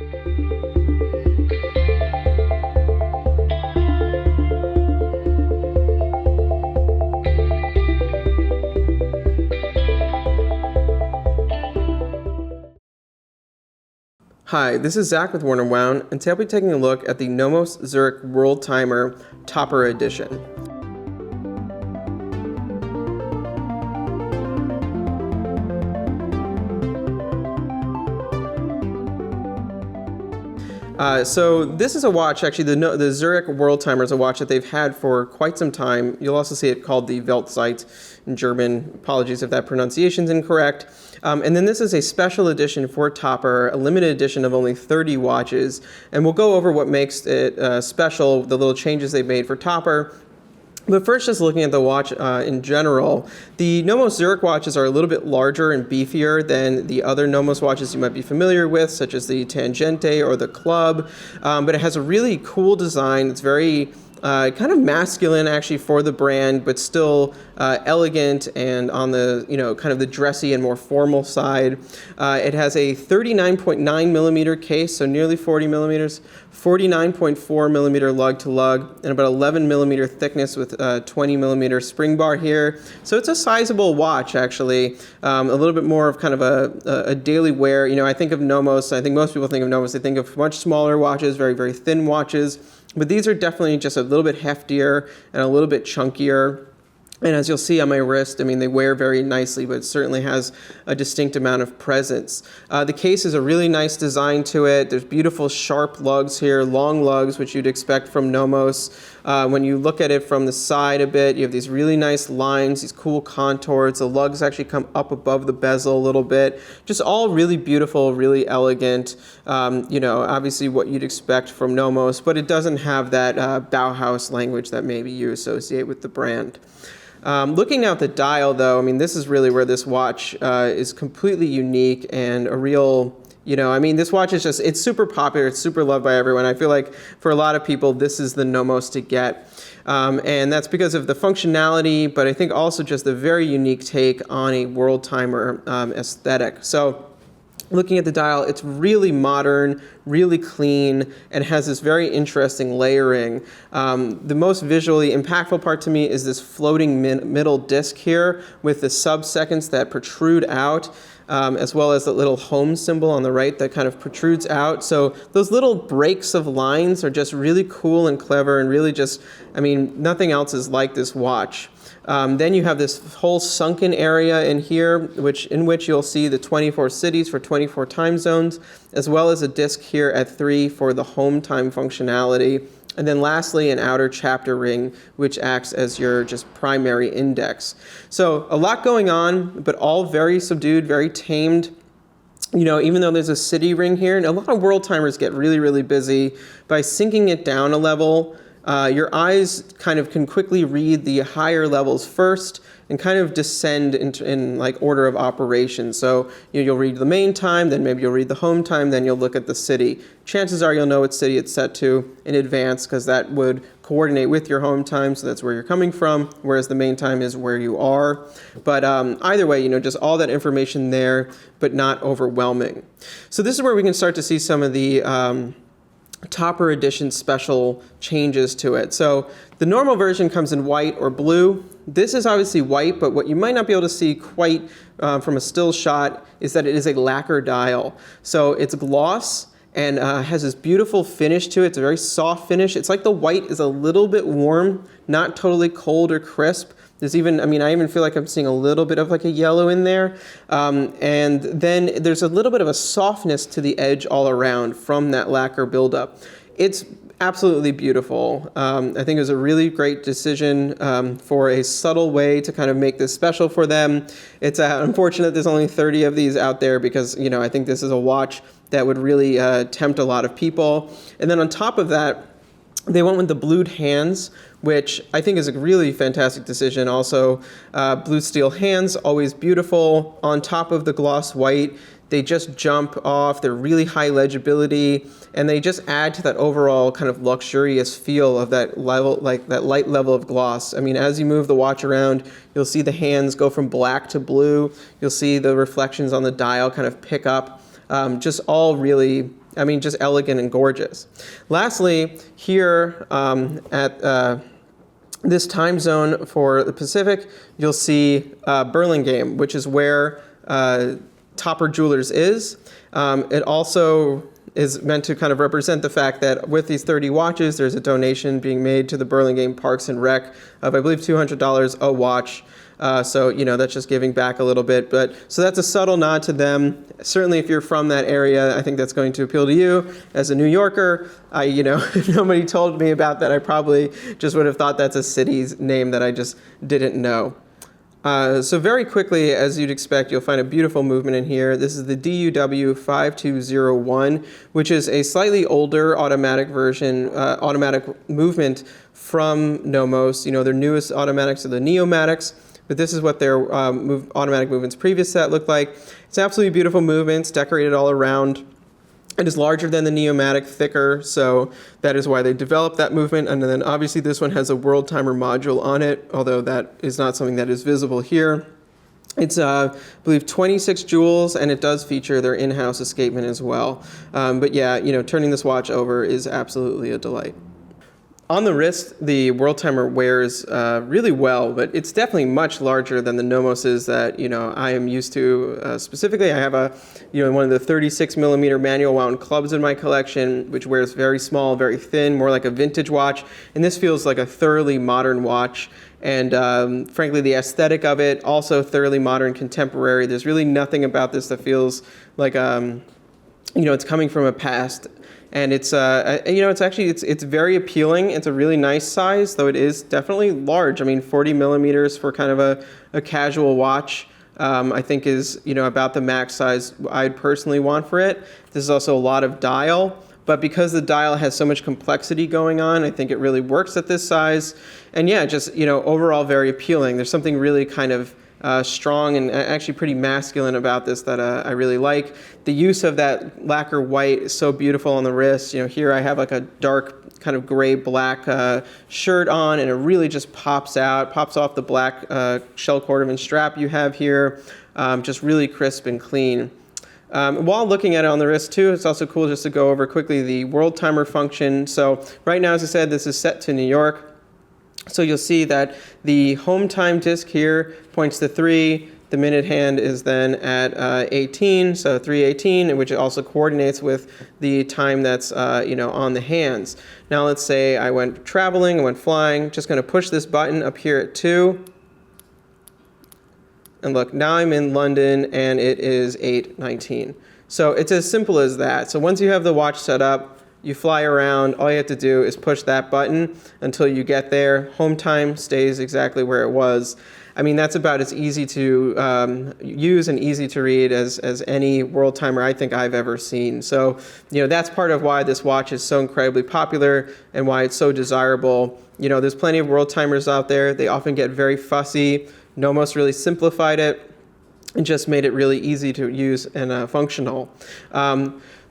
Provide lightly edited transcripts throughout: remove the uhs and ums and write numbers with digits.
Hi, this is Zach with Warner Wound, and today I'll be taking a look at the Nomos Zürich Worldtimer Topper Edition. So this is a watch, actually the Zürich Worldtimer is a watch that they've had for quite some time. You'll also see it called the Weltzeit in German. Apologies if that pronunciation's incorrect. And then this is a special edition for Topper, a limited edition of only 30 watches. And we'll go over what makes it special, the little changes they've made for Topper. But first, just looking at the watch in general, the Nomos Zürich watches are a little bit larger and beefier than the other Nomos watches you might be familiar with, such as the Tangente or the Club. But it has a really cool design. It's very kind of masculine actually for the brand, but still elegant and on the, kind of the dressy and more formal side. It has a 39.9 millimeter case, so nearly 40 millimeters, 49.4 millimeter lug to lug, and about 11 millimeter thickness with 20 millimeter spring bar here. So it's a sizable watch actually, a little bit more of kind of a daily wear. I think of Nomos, I think most people think of Nomos, they think of much smaller watches, very, very thin watches. But these are definitely just a little bit heftier and a little bit chunkier. And as you'll see on my wrist, they wear very nicely, but it certainly has a distinct amount of presence. The case is a really nice design to it. There's beautiful sharp lugs here, long lugs, which you'd expect from Nomos. When you look at it from the side a bit, you have these really nice lines, these cool contours. The lugs actually come up above the bezel a little bit. Just all really beautiful, really elegant. Obviously what you'd expect from Nomos, but it doesn't have that Bauhaus language that maybe you associate with the brand. Looking now at the dial, though, this is really where this watch is completely unique and a real, this watch is it's super popular. It's super loved by everyone. I feel like for a lot of people, this is the Nomos to get. And that's because of the functionality, but I think also just the very unique take on a Worldtimer aesthetic. So looking at the dial, it's really modern, really clean, and has this very interesting layering. The most visually impactful part to me is this floating middle disc here with the sub-seconds that protrude out, as well as the little home symbol on the right that kind of protrudes out. So those little breaks of lines are just really cool and clever and really just, nothing else is like this watch. Then you have this whole sunken area in here, in which you'll see the 24 cities for 24 time zones, as well as a disc here at 3 for the home time functionality. And then lastly, an outer chapter ring, which acts as your just primary index. So a lot going on, but all very subdued, very tamed. Even though there's a city ring here, and a lot of Worldtimers get really, really busy by sinking it down a level. Your eyes kind of can quickly read the higher levels first and kind of descend in like order of operation. So you'll read the main time, then maybe you'll read the home time, then you'll look at the city. Chances are you'll know what city it's set to in advance because that would coordinate with your home time, so that's where you're coming from, whereas the main time is where you are. But either way, just all that information there, but not overwhelming. So this is where we can start to see some of the Topper Edition special changes to it. So the normal version comes in white or blue. This is obviously white, but what you might not be able to see quite from a still shot is that it is a lacquer dial. So it's gloss and has this beautiful finish to it. It's a very soft finish. It's like the white is a little bit warm, not totally cold or crisp. There's even, I even feel like I'm seeing a little bit of like a yellow in there. And then there's a little bit of a softness to the edge all around from that lacquer buildup. It's absolutely beautiful. I think it was a really great decision for a subtle way to kind of make this special for them. It's unfortunate there's only 30 of these out there because, I think this is a watch that would really tempt a lot of people. And then on top of that, they went with the blued hands, which I think is a really fantastic decision. Also, blue steel hands, always beautiful. On top of the gloss white, they just jump off. They're really high legibility, and they just add to that overall kind of luxurious feel of that level, like that light level of gloss. As you move the watch around, you'll see the hands go from black to blue. You'll see the reflections on the dial kind of pick up. Just all really I mean, just elegant and gorgeous. Lastly, here at this time zone for the Pacific, you'll see Burlingame, which is where Topper Jewelers is. It also is meant to kind of represent the fact that with these 30 watches, there's a donation being made to the Burlingame Parks and Rec of, I believe, $200 a watch. So, you know, that's just giving back a little bit. But so that's a subtle nod to them. Certainly, if you're from that area, I think that's going to appeal to you. As a New Yorker, if nobody told me about that, I probably just would have thought that's a city's name that I just didn't know. So very quickly, as you'd expect, you'll find a beautiful movement in here. This is the DUW 5201, which is a slightly older automatic version, automatic movement from Nomos. You know, their newest automatics are the Neomatics, but this is what their automatic movements previous set looked like. It's absolutely beautiful movements, decorated all around. It is larger than the Neomatic, thicker, so that is why they developed that movement. And then obviously this one has a Worldtimer module on it, although that is not something that is visible here. It's, I believe, 26 jewels, and it does feature their in-house escapement as well. But yeah, you know, turning this watch over is absolutely a delight. On the wrist, the Worldtimer wears really well, but it's definitely much larger than the Nomoses that, you know, I am used to. Specifically, I have one of the 36 millimeter manual wound clubs in my collection, which wears very small, very thin, more like a vintage watch. And this feels like a thoroughly modern watch. And frankly, the aesthetic of it, also thoroughly modern, contemporary. There's really nothing about this that feels like, it's coming from a past. And it's it's very appealing. It's a really nice size, though it is definitely large. I mean, 40 millimeters for kind of a casual watch, I think is, about the max size I'd personally want for it. This is also a lot of dial, but because the dial has so much complexity going on, I think it really works at this size. And yeah, just, overall very appealing. There's something really kind of strong and actually pretty masculine about this that I really like. The use of that lacquer white is so beautiful on the wrist. Here I have like a dark kind of gray black shirt on, and it really just pops off the black shell cordovan strap you have here. Just really crisp and clean. While looking at it on the wrist too, it's also cool just to go over quickly the Worldtimer function. So right now, as I said, this is set to New York. So you'll see that the home time disc here points to 3. The minute hand is then at 18, so 3:18, which also coordinates with the time that's on the hands. Now let's say I went traveling, I went flying. Just going to push this button up here at 2. And look, now I'm in London and it is 8:19. So it's as simple as that. So once you have the watch set up, you fly around, all you have to do is push that button until you get there. Home time stays exactly where it was. I mean, that's about as easy to use and easy to read as any Worldtimer I think I've ever seen. So, that's part of why this watch is so incredibly popular and why it's so desirable. There's plenty of Worldtimers out there. They often get very fussy. Nomos really simplified it and just made it really easy to use and functional.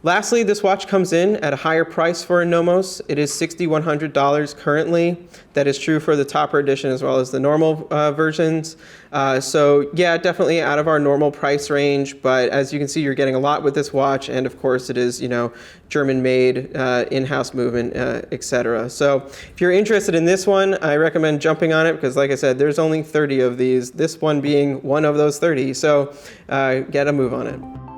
Lastly, this watch comes in at a higher price for a Nomos. It is $6,100 currently. That is true for the Topper edition as well as the normal versions. So yeah, definitely out of our normal price range, but as you can see, you're getting a lot with this watch, and of course it is, German-made, in-house movement, etc. So if you're interested in this one, I recommend jumping on it because, like I said, there's only 30 of these, this one being one of those 30, so get a move on it.